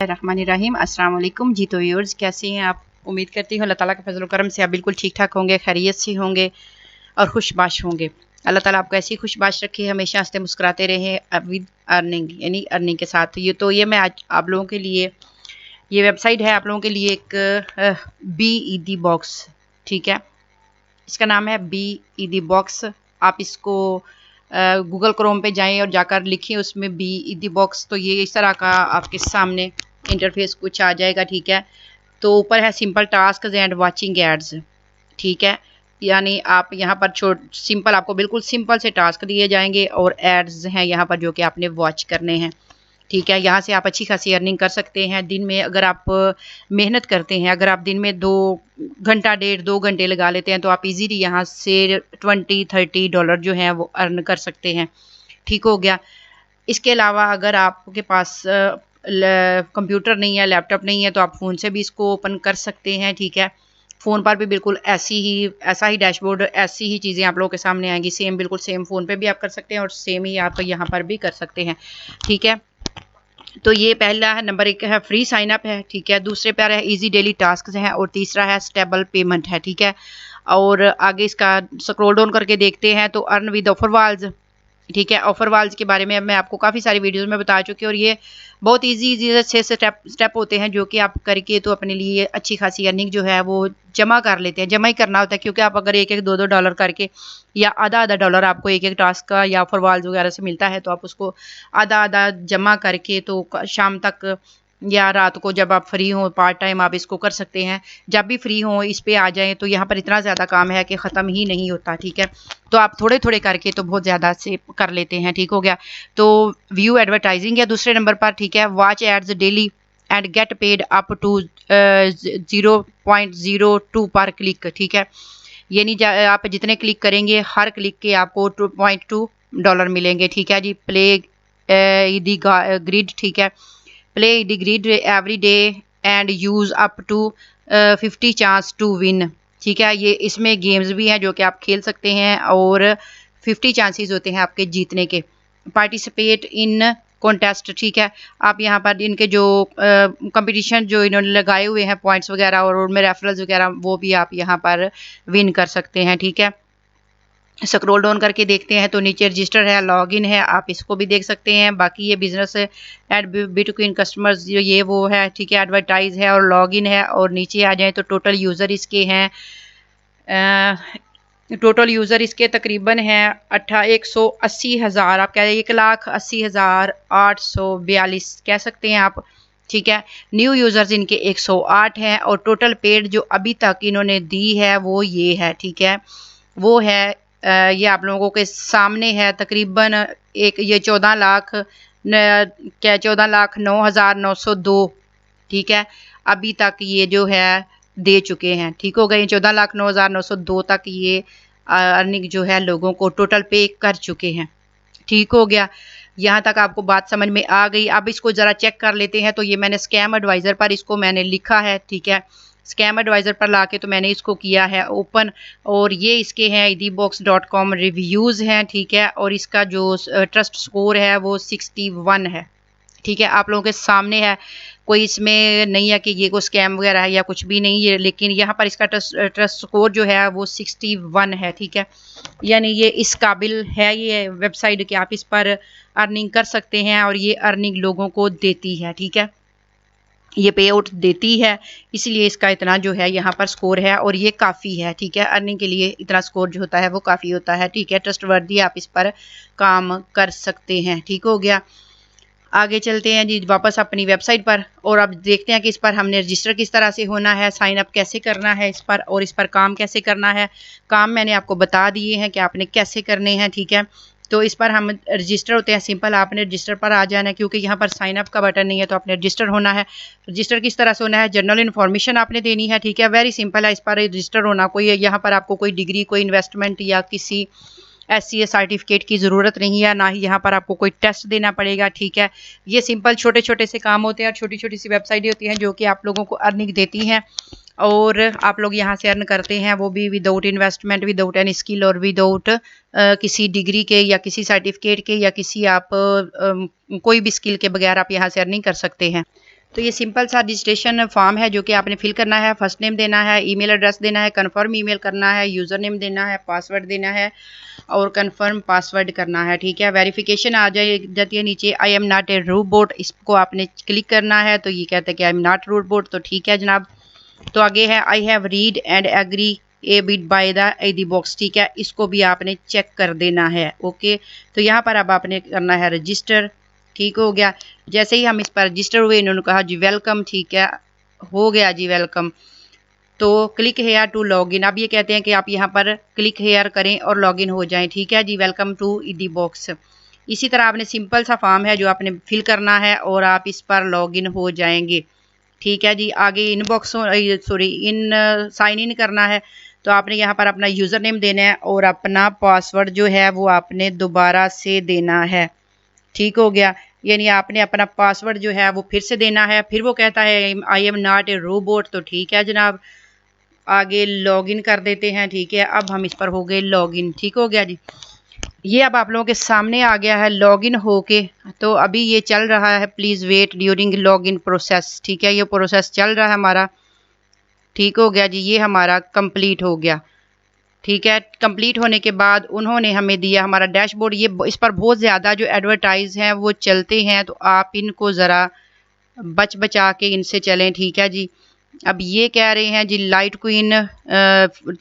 रहमानिर्रहीम। अस्सलाम वालेकुम जी। तो व्यूअर्स, कैसे हैं आप? उम्मीद करती हूँ अल्लाह ताला के फजल करम से आप बिल्कुल ठीक ठाक होंगे, खैरियत से होंगे और खुशबाश होंगे। अल्लाह ताला आपको ऐसी खुशबाश रखे, हमेशा हंसते मुस्कुराते रहें विद अर्निंग, यानी अर्निंग के साथ। ये मैं आज आप लोगों के लिए, ये वेबसाइट है आप लोगों के लिए एक BED बॉक्स, ठीक है। इसका नाम है BED बॉक्स। आप इसको गूगल क्रोम पे जाएं और जाकर लिखें उसमें BED बॉक्स, तो ये इस तरह का आपके सामने इंटरफेस कुछ आ जाएगा, ठीक है। तो ऊपर है simple task and watching ads, ठीक है। यानी आप यहाँ पर सिंपल, आपको बिल्कुल सिंपल से टास्क दिए जाएंगे और एड्स हैं यहाँ पर जो कि आपने वॉच करने हैं, ठीक है। यहाँ से आप अच्छी खासी अर्निंग कर सकते हैं। दिन में अगर आप मेहनत करते हैं, अगर आप दिन में 2 घंटे लगा लेते हैं, तो आप इजीली यहाँ से $20-30 जो हैं वो अर्न कर सकते हैं, ठीक हो गया। इसके अलावा अगर आपके पास कंप्यूटर नहीं है, लैपटॉप नहीं है, तो आप फ़ोन से भी इसको ओपन कर सकते हैं, ठीक है। फ़ोन पर भी बिल्कुल ऐसा ही डैशबोर्ड, ऐसी ही चीज़ें आप लोगों के सामने आएंगी। सेम, बिल्कुल सेम फ़ोन पे भी आप कर सकते हैं और सेम ही आप यहाँ पर भी कर सकते हैं, ठीक है। तो ये पहला है, नंबर 1 है फ्री साइन अप है, ठीक है। दूसरे पर है इजी डेली टास्क हैं और तीसरा है स्टेबल पेमेंट है, ठीक है। और आगे इसका स्क्रॉल डाउन करके देखते हैं तो अर्न विद ऑफर वाल्स, ठीक है। ऑफर वाल्स के बारे में मैं आपको काफ़ी सारी वीडियोस में बता चुकी हूँ और ये बहुत इजी अच्छे से स्टेप होते हैं जो कि आप करके तो अपने लिए अच्छी खासी अर्निंग जो है वो जमा कर लेते हैं। जमा ही करना होता है, क्योंकि आप अगर 1-2 डॉलर करके या आधा डॉलर आपको एक टास्क का या ऑफर वाल्स वगैरह से मिलता है, तो आप उसको आधा जमा करके तो शाम तक या रात को जब आप फ्री हो, पार्ट टाइम आप इसको कर सकते हैं। जब भी फ्री हो इस पे आ जाएं, तो यहाँ पर इतना ज़्यादा काम है कि ख़त्म ही नहीं होता, ठीक है। तो आप थोड़े थोड़े करके तो बहुत ज़्यादा से कर लेते हैं, ठीक हो गया। तो व्यू एडवर्टाइजिंग है दूसरे नंबर पर, ठीक है। Watch ads daily and get paid up to 0.02 पर क्लिक, ठीक है। यानी आप जितने क्लिक करेंगे हर क्लिक के आपको $2.2 मिलेंगे, ठीक है जी। प्ले द ग्रिड, ठीक है। Play the grid every day and use up to 50 chance to win, ठीक है। ये इसमें गेम्स भी हैं जो कि आप खेल सकते हैं और 50 चांसेस होते हैं आपके जीतने के। पार्टिसिपेट इन कॉन्टेस्ट, ठीक है। आप यहाँ पर इनके जो कंपटीशन जो इन्होंने लगाए हुए हैं पॉइंट्स वगैरह और उनमें रेफरल्स वगैरह, वो भी आप यहाँ पर विन कर सकते हैं, ठीक है। स्क्रॉल डाउन करके देखते हैं तो नीचे रजिस्टर है, लॉगिन है, आप इसको भी देख सकते हैं। बाकी ये बिजनेस एड बिटवीन कस्टमर्स जो ये वो है, ठीक है। एडवर्टाइज है और लॉगिन है। और नीचे आ जाए तो टोटल यूज़र इसके हैं, टोटल यूज़र इसके तकरीबन हैं 180,000, आप कह रहे हैं 1,80,842 कह सकते हैं आप, ठीक है। न्यू यूज़र्स इनके 108 हैं और टोटल पेड जो अभी तक इन्होंने दी है वो ये है, ठीक है। वो है ये आप लोगों के सामने है तकरीबन ये 14,09,902, ठीक है। अभी तक ये जो है दे चुके हैं, ठीक हो गए। 14,09,902 तक ये अर्निंग जो है लोगों को टोटल पे कर चुके हैं, ठीक हो गया। यहाँ तक आपको बात समझ में आ गई। अब इसको ज़रा चेक कर लेते हैं। तो ये मैंने स्कैम एडवाइज़र पर इसको मैंने लिखा है, ठीक है। स्कैम एडवाइज़र पर लाके तो मैंने इसको किया है ओपन और ये इसके हैं edbox.com रिव्यूज़ हैं, ठीक है। और इसका जो ट्रस्ट स्कोर है वो 61 है, ठीक है। आप लोगों के सामने है, कोई इसमें नहीं है कि ये कोई स्कैम वगैरह है या कुछ भी नहीं है, लेकिन यहाँ पर इसका ट्रस्ट स्कोर जो है वो 61 है, ठीक है। यानी ये इस काबिल है ये वेबसाइट कि आप इस पर अर्निंग कर सकते हैं और ये अर्निंग लोगों को देती है, ठीक है। ये पे आउट देती है, इसलिए इसका इतना जो है यहाँ पर स्कोर है और ये काफ़ी है, ठीक है। अर्निंग के लिए इतना स्कोर जो होता है वो काफ़ी होता है, ठीक है। ट्रस्टवर्दी आप इस पर काम कर सकते हैं, ठीक हो गया। आगे चलते हैं जी वापस अपनी वेबसाइट पर और अब देखते हैं कि इस पर हमने रजिस्टर किस तरह से होना है, साइन अप कैसे करना है इस पर और इस पर काम कैसे करना है। काम मैंने आपको बता दिए हैं कि आपने कैसे करने हैं, ठीक है। तो इस पर हम रजिस्टर होते हैं, सिंपल आपने रजिस्टर पर आ जाना है, क्योंकि यहाँ पर साइन अप का बटन नहीं है तो आपने रजिस्टर होना है। रजिस्टर किस तरह से होना है, जनरल इन्फॉर्मेशन आपने देनी है, ठीक है। वेरी सिंपल है इस पर रजिस्टर होना। कोई यहाँ पर आपको कोई डिग्री, कोई इन्वेस्टमेंट या किसी SCA सर्टिफिकेट की ज़रूरत नहीं है, ना ही यहाँ पर आपको कोई टेस्ट देना पड़ेगा, ठीक है। ये सिंपल छोटे छोटे से काम होते हैं और छोटी छोटी सी वेबसाइटें होती हैं जो कि आप लोगों को अर्निंग देती हैं और आप लोग यहाँ से अर्न करते हैं, वो भी without investment, without any skill और विदाउट किसी डिग्री के या किसी सर्टिफिकेट के या किसी आप कोई भी स्किल के बगैर आप यहाँ से अर्निंग कर सकते हैं। तो ये सिंपल सा रजिस्ट्रेशन फॉर्म है जो कि आपने फिल करना है। फर्स्ट नेम देना है, ईमेल एड्रेस देना है, कंफर्म ईमेल करना है, यूज़र नेम देना है, पासवर्ड देना है और कंफर्म पासवर्ड करना है। ठीक है, वेरिफिकेशन आ जाती है नीचे, I am not a robot, इसको आपने क्लिक करना है। तो ये कहता है कि आई एम नॉट रोबोट, तो ठीक है जनाब। तो आगे है I have read and agree a bit by the box. ठीक है, इसको भी आपने चेक कर देना है। ओके, तो यहाँ पर अब आपने करना है रजिस्टर। ठीक हो गया। जैसे ही हम इस पर रजिस्टर हुए, इन्होंने कहा जी वेलकम। ठीक है, हो गया जी वेलकम। तो क्लिक हेयर टू लॉगिन, अब ये कहते हैं कि आप यहाँ पर क्लिक हेयर करें और लॉगिन हो जाएं। ठीक है जी, वेलकम टू ईडी बॉक्स। इसी तरह आपने सिंपल सा फॉर्म है जो आपने फिल करना है और आप इस पर लॉगिन हो जाएंगे। ठीक है जी, आगे इनबॉक्स इन साइन इन करना है। तो आपने यहाँ पर अपना यूज़र नेम देना है और अपना पासवर्ड जो है वो आपने दोबारा से देना है। ठीक हो गया, यानी आपने अपना पासवर्ड जो है वो फिर से देना है। फिर वो कहता है I am not a robot, तो ठीक है जनाब, आगे लॉगिन कर देते हैं। ठीक है, अब हम इस पर हो गए लॉगिन। ठीक हो गया जी, ये अब आप लोगों के सामने आ गया है लॉगिन होके। तो अभी ये चल रहा है, please wait during login process. ठीक है, ये प्रोसेस चल रहा है हमारा। ठीक हो गया जी, ये हमारा कंप्लीट हो गया। ठीक है, कंप्लीट होने के बाद उन्होंने हमें दिया हमारा डैशबोर्ड। ये इस पर बहुत ज़्यादा जो एडवर्टाइज हैं वो चलते हैं, तो आप इनको ज़रा बच बचा के इनसे चलें। ठीक है जी, अब ये कह रहे हैं जी लाइट क्वीन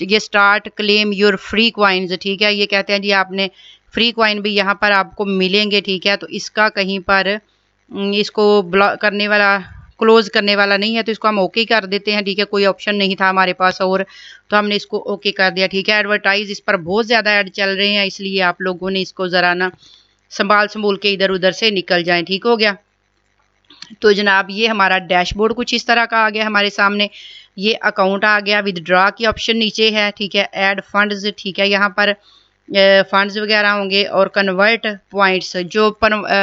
ये start claim your free coins. ठीक है, ये कहते हैं जी आपने फ्री क्वाइन भी यहाँ पर आपको मिलेंगे। ठीक है, तो इसका कहीं पर इसको ब्लॉक करने वाला, क्लोज करने वाला नहीं है, तो इसको हम ओके कर देते हैं। ठीक है, कोई ऑप्शन नहीं था हमारे पास और, तो हमने इसको ओके कर दिया। ठीक है, एडवर्टाइज इस पर बहुत ज़्यादा ऐड चल रहे हैं, इसलिए आप लोगों ने इसको ज़रा ना संभाल के इधर उधर से निकल जाएं। ठीक हो गया। तो जनाब ये हमारा डैशबोर्ड कुछ इस तरह का आ गया हमारे सामने। ये अकाउंट आ गया, विदड्रॉ की ऑप्शन नीचे है। ठीक है, ऐड फंड्स। ठीक है, यहाँ पर फंड्स वगैरह होंगे और कन्वर्ट पॉइंट्स, जो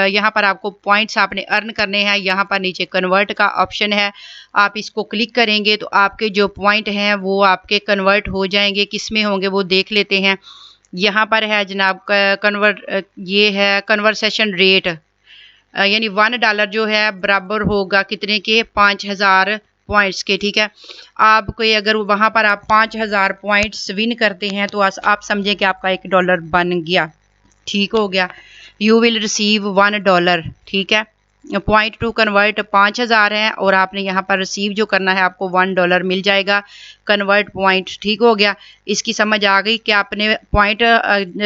यहाँ पर आपको पॉइंट्स आपने अर्न करने हैं। यहाँ पर नीचे कन्वर्ट का ऑप्शन है, आप इसको क्लिक करेंगे तो आपके जो पॉइंट हैं वो आपके कन्वर्ट हो जाएंगे। किस में होंगे वो देख लेते हैं। यहाँ पर है जनाब ये है कन्वर्सेशन रेट, यानी $1 जो है बराबर होगा कितने के, 5000 पॉइंट्स के। ठीक है, आपको अगर वहाँ पर आप 5000 पॉइंट्स विन करते हैं तो आप समझें कि आपका $1 बन गया। ठीक हो गया, यू विल रिसीव $1। ठीक है, पॉइंट टू कन्वर्ट 5000 है और आपने यहाँ पर रिसीव जो करना है आपको $1 मिल जाएगा कन्वर्ट पॉइंट। ठीक हो गया, इसकी समझ आ गई कि आपने पॉइंट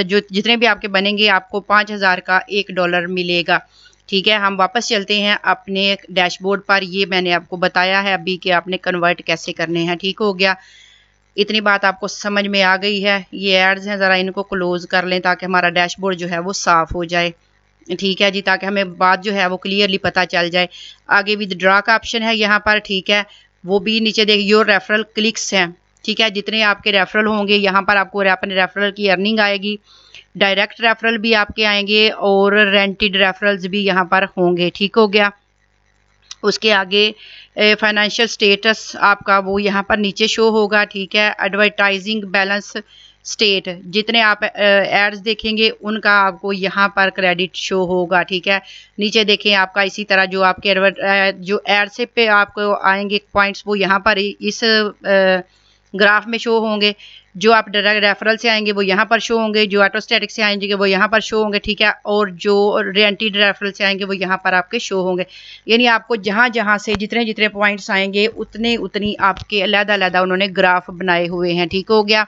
जो जितने भी आपके बनेंगे आपको 5000 का $1 मिलेगा। ठीक है, हम वापस चलते हैं अपने डैशबोर्ड पर। ये मैंने आपको बताया है अभी कि आपने कन्वर्ट कैसे करने हैं। ठीक हो गया, इतनी बात आपको समझ में आ गई है। ये एड्स हैं, ज़रा इनको क्लोज कर लें ताकि हमारा डैशबोर्ड जो है वो साफ़ हो जाए। ठीक है जी, ताकि हमें बात जो है वो क्लियरली पता चल जाए। आगे विदड्रॉ का ऑप्शन है यहाँ पर। ठीक है, वो भी नीचे देखिए, योर रेफरल क्लिक्स हैं। ठीक है, जितने आपके रेफरल होंगे यहाँ पर आपको अपने रेफरल की अर्निंग आएगी। डायरेक्ट रेफरल भी आपके आएंगे और रेंटेड रेफरल्स भी यहाँ पर होंगे। ठीक हो गया, उसके आगे फाइनेंशियल स्टेटस आपका वो यहाँ पर नीचे शो होगा। ठीक है, एडवर्टाइजिंग बैलेंस स्टेट, जितने आप एड्स देखेंगे उनका आपको यहाँ पर क्रेडिट शो होगा। ठीक है, नीचे देखें आपका इसी तरह जो आपके जो एड से पे आपको आएंगे पॉइंट्स वो यहाँ पर इस ग्राफ में शो होंगे। जो आप डायरेक्ट रेफरल से आएंगे वो यहाँ पर शो होंगे, जो ऑटोस्टैटिक से आएंगे वो यहाँ पर शो होंगे। ठीक है, और जो रेंटेड रेफरल से आएंगे वो यहाँ पर आपके शो होंगे। यानी आपको जहाँ जहाँ से जितने जितने पॉइंट्स आएंगे उतनी आपके अलग-अलग उन्होंने ग्राफ बनाए हुए हैं। ठीक हो गया,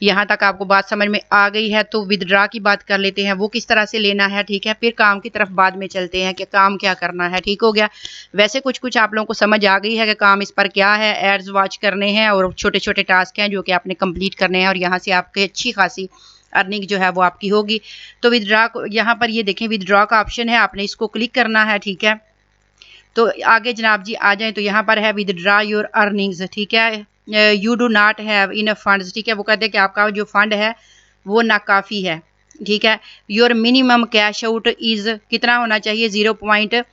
यहाँ तक आपको बात समझ में आ गई है। तो विदड्रॉ की बात कर लेते हैं, वो किस तरह से लेना है। ठीक है, फिर काम की तरफ बाद में चलते हैं कि काम क्या करना है। ठीक हो गया, वैसे कुछ आप लोगों को समझ आ गई है कि काम इस पर क्या है। एड्स वॉच करने हैं और छोटे छोटे टास्क हैं जो कि आपने कंप्लीट करने हैं और यहाँ से आपके अच्छी खासी अर्निंग जो है वो आपकी होगी। तो विदड्रॉ यहाँ पर ये देखें, विदड्रॉ का ऑप्शन है, आपने इसको क्लिक करना है। ठीक है, तो आगे जनाब जी आ जाएं तो यहाँ पर है विदड्रॉ योर अर्निंग्स। ठीक है, you do not have enough funds. ठीक है, वो कहते हैं कि आपका जो फंड है वो नाकाफ़ी है। ठीक है, your minimum cash out is कितना होना चाहिए, 0.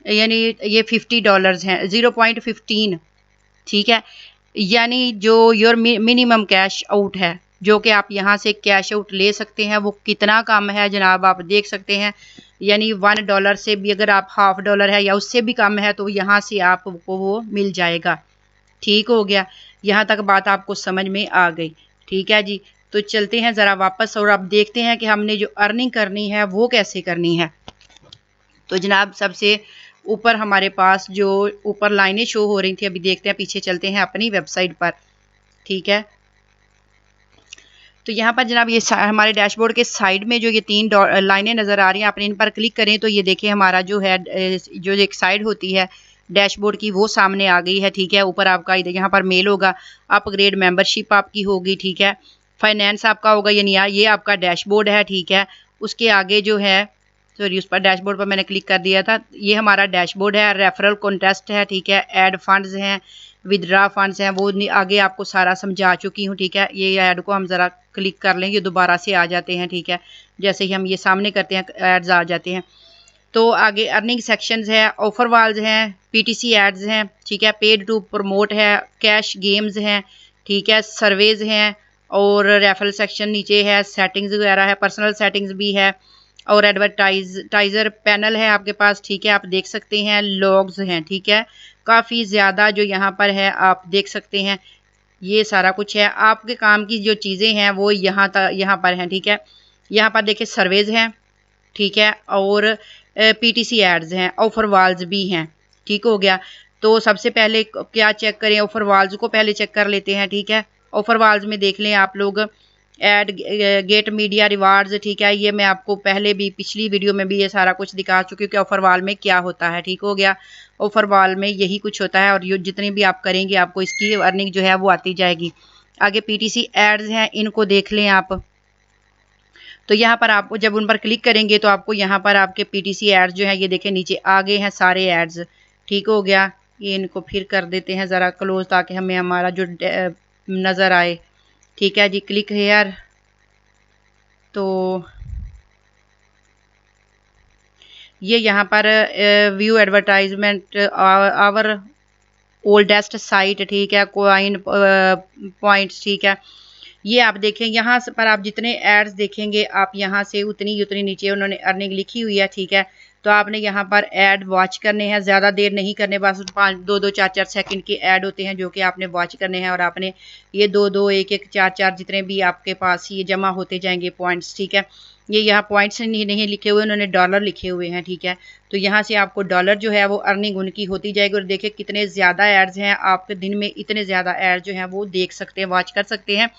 यानी ये $50 हैं, 0.15। ठीक है, यानी जो योर मिनिमम कैश आउट है जो कि आप यहाँ से कैश आउट ले सकते हैं। वो कितना कम है जनाब आप देख सकते हैं, यानी $1 से भी अगर आप $1/2 है या उससे भी कम है तो यहाँ से आपको वो मिल जाएगा। ठीक हो गया, यहाँ तक बात आपको समझ में आ गई। ठीक है जी, तो चलते हैं ज़रा वापस और अब देखते हैं कि हमने जो अर्निंग करनी है वो कैसे करनी है। तो जनाब सबसे ऊपर हमारे पास जो ऊपर लाइनें शो हो रही थी, अभी देखते हैं, पीछे चलते हैं अपनी वेबसाइट पर। ठीक है, तो यहाँ पर जनाब ये हमारे डैशबोर्ड के साइड में जो ये 3 लाइनें नज़र आ रही हैं, आपने इन पर क्लिक करें तो ये देखिए हमारा जो है जो एक साइड होती है डैशबोर्ड की वो सामने आ गई है। ठीक है, ऊपर आपका यहाँ पर मेल होगा, अपग्रेड मेंबरशिप आपकी होगी। ठीक है, फाइनेंस आपका होगा, यानी ये आपका डैशबोर्ड है। ठीक है, उसके आगे जो है सॉरी उस पर डैशबोर्ड पर मैंने क्लिक कर दिया था, ये हमारा डैशबोर्ड है। रेफरल कॉन्टेस्ट है। ठीक है, ऐड फंड्स हैं, विदड्रा फंड्स हैं, वो आगे आपको सारा समझा चुकी हूँ। ठीक है, ये ऐड को हम ज़रा क्लिक कर लें, ये दोबारा से आ जाते हैं। ठीक है, जैसे ही हम ये सामने करते हैं एड्स आ जाते हैं। तो आगे अर्निंग सेक्शंस है, ऑफर वाल्स हैं, पीटीसी एड्स हैं। ठीक है, पेड टू प्रमोट है, कैश गेम्स हैं। ठीक है, सर्वेज हैं और रेफरल सेक्शन नीचे है, सेटिंग्स वगैरह है, पर्सनल सेटिंग्स भी है और एडवर्टाइजर पैनल है आपके पास। ठीक है, आप देख सकते हैं, लॉग्स हैं। ठीक है, काफ़ी ज़्यादा जो यहाँ पर है आप देख सकते हैं, ये सारा कुछ है। आपके काम की जो चीज़ें हैं वो यहाँ पर हैं। ठीक है, यहाँ पर देखिए सर्वेज हैं। ठीक है, और पीटीसी एड्स हैं, ऑफर वाल्स भी हैं। ठीक हो गया, तो सबसे पहले क्या चेक करें, ऑफर वाल्स को पहले चेक कर लेते हैं। ठीक है, ऑफर वाल्स में देख लें आप लोग एड गेट मीडिया रिवार्ड्स। ठीक है, ये मैं आपको पहले भी पिछली वीडियो में भी ये सारा कुछ दिखा चुकी हूँ कि ऑफर वाल में क्या होता है। ठीक हो गया, ऑफर वाल में यही कुछ होता है और ये जितनी भी आप करेंगे आपको इसकी अर्निंग जो है वो आती जाएगी। आगे पीटीसी एड्स हैं, इनको देख लें आप। तो यहाँ पर आपको जब उन पर क्लिक करेंगे तो आपको यहाँ पर आपके पीटीसी एड्स जो है ये देखें नीचे आ गए हैं सारे एड्स। ठीक हो गया, ये इनको फिर कर देते हैं ज़रा क्लोज ताकि हमें हमारा जो नज़र आए। ठीक है जी, क्लिक हेयर, तो ये यहाँ पर view advertisement our oldest site. ठीक है, कॉइन पॉइंट्स। ठीक है, ये आप देखें यहाँ पर आप जितने एड्स देखेंगे आप यहाँ से उतनी उतनी नीचे उन्होंने अर्निंग लिखी हुई है। ठीक है, तो आपने यहाँ पर ऐड वॉच करने हैं, ज़्यादा देर नहीं करने, बस 2-2 4-4 सेकंड के ऐड होते हैं जो कि आपने वॉच करने हैं और आपने ये 2-2 1-1 4-4 जितने भी आपके पास ये जमा होते जाएंगे पॉइंट्स। ठीक है, ये यहाँ पॉइंट्स नहीं लिखे हुए, उन्होंने डॉलर लिखे हुए हैं। ठीक है, तो यहाँ से आपको डॉलर जो है वो अर्निंग उनकी होती जाएगी। और देखिए कितने ज़्यादा एड्स हैं, आपके दिन में इतने ज़्यादा एड जो हैं वो देख सकते हैं, वॉच कर सकते हैं।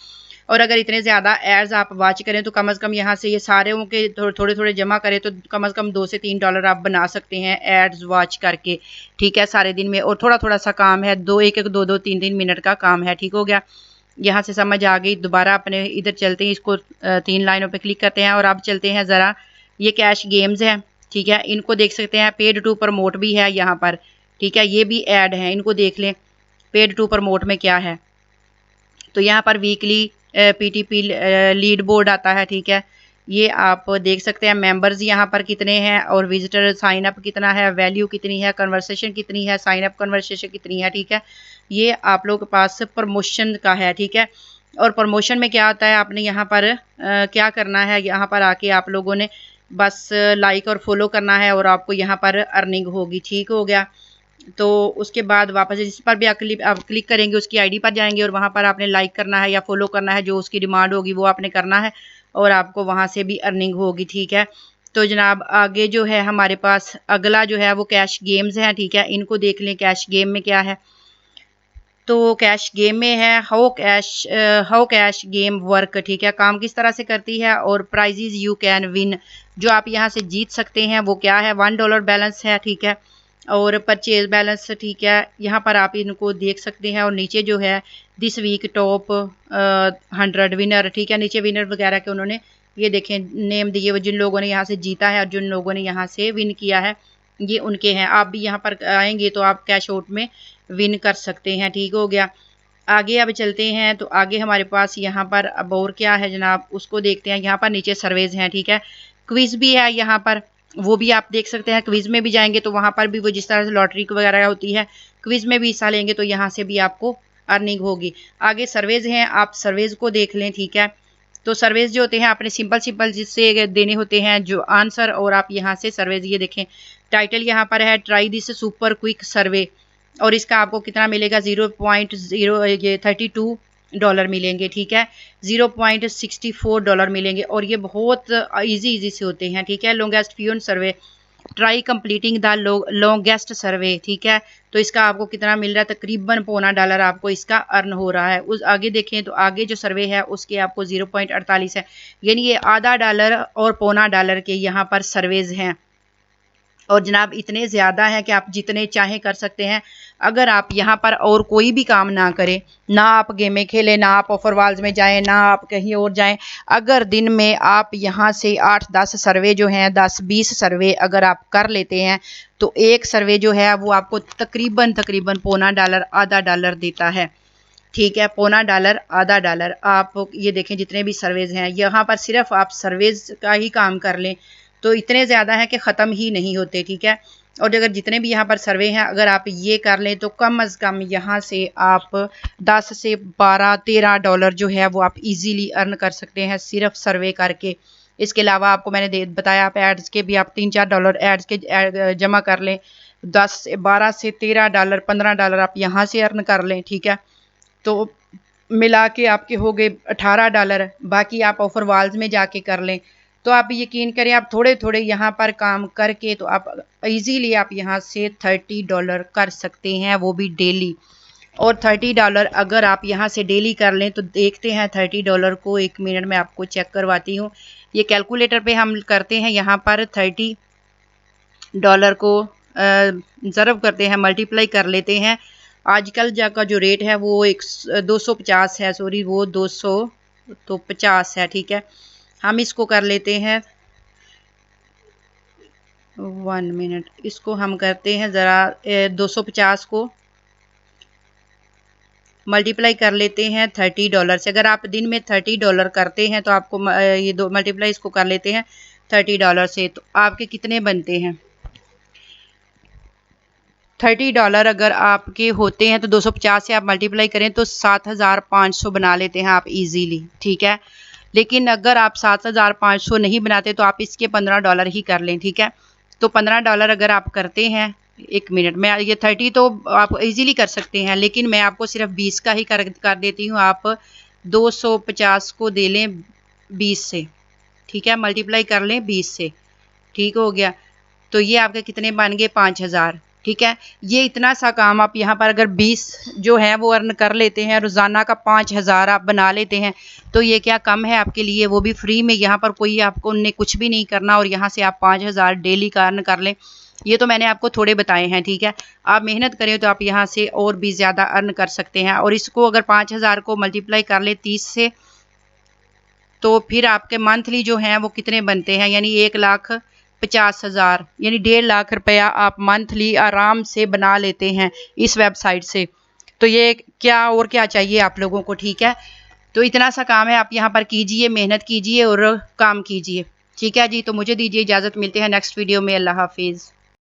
और अगर इतने ज़्यादा एड्स आप वॉच करें तो कम से कम यहाँ से ये सारे के थोड़े थोड़े जमा करें तो कम से कम $2 से $3 आप बना सकते हैं एड्स वॉच करके। ठीक है, सारे दिन में, और थोड़ा थोड़ा सा काम है, 2-1-2-2-3-3 मिनट का काम है। ठीक हो गया, यहाँ से समझ आ गई। दोबारा अपने इधर चलते हैं, इसको 3 लाइनों पे क्लिक करते हैं और अब चलते हैं ज़रा, ये कैश गेम्स हैं। ठीक है, इनको देख सकते हैं, पेड टू प्रमोट भी है यहाँ पर। ठीक है, ये भी ऐड है, इनको देख लें पेड टू प्रमोट में क्या है। तो यहाँ पर वीकली पीटीपी लीड बोर्ड आता है। ठीक है, ये आप देख सकते हैं, मेंबर्स यहाँ पर कितने हैं और विजिटर साइन अप कितना है, वैल्यू कितनी है, कन्वर्सेशन कितनी है, साइन अप कन्वर्सेशन कितनी है। ठीक है, ये आप लोगों के पास प्रमोशन का है। ठीक है, और प्रमोशन में क्या होता है, आपने यहाँ पर क्या करना है, यहाँ पर आके आप लोगों ने बस लाइक और फॉलो करना है और आपको यहाँ पर अर्निंग होगी। ठीक हो गया, तो उसके बाद वापस जिस पर भी आप क्लिक करेंगे उसकी आईडी पर जाएंगे और वहाँ पर आपने लाइक करना है या फॉलो करना है, जो उसकी डिमांड होगी वो आपने करना है और आपको वहाँ से भी अर्निंग होगी। ठीक है, तो जनाब आगे जो है हमारे पास अगला जो है वो कैश गेम्स हैं। ठीक है, इनको देख लें, कैश गेम में क्या है। तो कैश गेम में है हाउ कैश गेम वर्क। ठीक है, काम किस तरह से करती है और प्राइजेज यू कैन विन, जो आप यहाँ से जीत सकते हैं वो क्या है। $1 बैलेंस है। ठीक है, और परचेज बैलेंस। ठीक है, यहाँ पर आप इनको देख सकते हैं और नीचे जो है दिस वीक टॉप 100 विनर। ठीक है, नीचे विनर वगैरह के उन्होंने ये देखें नेम दिए हुए, जिन लोगों ने यहाँ से जीता है और जिन लोगों ने यहाँ से विन किया है ये उनके हैं। आप भी यहाँ पर आएंगे तो आप कैश आउट में विन कर सकते हैं। ठीक हो गया, आगे अब चलते हैं। तो आगे हमारे पास यहाँ पर अब और क्या है जनाब, उसको देखते हैं। यहाँ पर नीचे सर्वेज हैं। ठीक है, क्विज भी है यहाँ पर, वो भी आप देख सकते हैं। क्विज में भी जाएंगे तो वहाँ पर भी वो जिस तरह से लॉटरी वगैरह होती है, क्विज में भी हिस्सा लेंगे तो यहाँ से भी आपको अर्निंग होगी। आगे सर्वेज हैं, आप सर्वेज को देख लें, ठीक है। तो सर्वेज जो होते हैं आपने सिंपल जिससे देने होते हैं जो आंसर, और आप यहाँ से सर्वेज ये देखें, टाइटल यहाँ पर है ट्राई दिस सुपर क्विक सर्वे, और इसका आपको कितना मिलेगा, $0.32 मिलेंगे, ठीक है, $0.64 मिलेंगे, और ये बहुत इजी से होते हैं, ठीक है। Longest few survey, try completing the longest survey, ठीक है। तो इसका आपको कितना मिल रहा है, तकरीबन $0.25 आपको इसका अर्न हो रहा है। उस आगे देखें तो आगे जो सर्वे है उसके आपको 0.48 है, यानी ये $0.50 और $0.25 के यहाँ पर सर्वेज हैं। और जनाब इतने ज़्यादा हैं कि आप जितने चाहें कर सकते हैं। अगर आप यहाँ पर और कोई भी काम ना करें, ना आप गेमें खेलें, ना आप ऑफर वाल्स में जाएं, ना आप कहीं और जाएं, अगर दिन में आप यहाँ से 8-10 सर्वे जो हैं, 10-20 सर्वे अगर आप कर लेते हैं, तो एक सर्वे जो है वो आपको तकरीबन $0.25 $0.50 देता है, ठीक है। $0.25 $0.50 आप ये देखें जितने भी सर्वेज हैं यहाँ पर, सिर्फ आप सर्वेज का ही काम कर लें तो इतने ज़्यादा हैं कि ख़त्म ही नहीं होते, ठीक है। और अगर जितने भी यहाँ पर सर्वे हैं अगर आप ये कर लें तो कम अज़ कम यहाँ से आप 10 से 12-13 डॉलर जो है वो आप इजीली अर्न कर सकते हैं सिर्फ सर्वे करके। इसके अलावा आपको मैंने बताया आप एड्स के भी आप $3-4 एड्स के जमा कर लें, 12 से 13 डॉलर $15 आप यहाँ से अर्न कर लें, ठीक है। तो मिला के आपके हो गए $18, बाकी आप ऑफर वाल्स में जाके कर लें। तो आप यकीन करें आप थोड़े थोड़े यहाँ पर काम करके तो आप इजीली आप यहाँ से $30 कर सकते हैं, वो भी डेली। और $30 अगर आप यहाँ से डेली कर लें तो देखते हैं $30 को, 1 मिनट में आपको चेक करवाती हूँ। ये कैलकुलेटर पे हम करते हैं, यहाँ पर $30 को ज़रब करते हैं, मल्टीप्लाई कर लेते हैं। आजकल का जो रेट है वो 250 है, सॉरी वो 250 है, ठीक है। हम इसको कर लेते हैं 1 मिनट, इसको हम करते हैं ज़रा 250 को मल्टीप्लाई कर लेते हैं $30 से। अगर आप दिन में $30 करते हैं तो आपको ये दो मल्टीप्लाई इसको कर लेते हैं $30 से, तो आपके कितने बनते हैं, $30 अगर आपके होते हैं तो 250 से आप मल्टीप्लाई करें तो 7,500 बना लेते हैं आप इजीली, ठीक है। लेकिन अगर आप 7,500 नहीं बनाते तो आप इसके $15 ही कर लें, ठीक है। तो $15 अगर आप करते हैं 1 मिनट में, ये 30 तो आप इजीली कर सकते हैं, लेकिन मैं आपको सिर्फ 20 का ही कर देती हूँ। आप 250 को दे लें 20 से, ठीक है, मल्टीप्लाई कर लें 20 से, ठीक हो गया। तो ये आपके कितने बन गए, 5,000, ठीक है। ये इतना सा काम आप यहाँ पर अगर 20 जो है वो अर्न कर लेते हैं, रोज़ाना का 5,000 आप बना लेते हैं, तो ये क्या कम है आपके लिए, वो भी फ्री में। यहाँ पर कोई आपको उनने कुछ भी नहीं करना और यहाँ से आप 5,000 डेली का अर्न कर लें। ये तो मैंने आपको थोड़े बताए हैं, ठीक है। आप मेहनत करें तो आप यहाँ से और भी ज़्यादा अर्न कर सकते हैं। और इसको अगर 5,000 को मल्टीप्लाई कर ले 30 से, तो फिर आपके मंथली जो हैं वो कितने बनते हैं, यानी 1,50,000 यानी 1.5 लाख रुपया आप मंथली आराम से बना लेते हैं इस वेबसाइट से। तो ये क्या और क्या चाहिए आप लोगों को, ठीक है। तो इतना सा काम है, आप यहाँ पर कीजिए, मेहनत कीजिए और काम कीजिए, ठीक है जी। तो मुझे दीजिए इजाज़त, मिलते हैं नेक्स्ट वीडियो में। अल्लाह हाफिज़।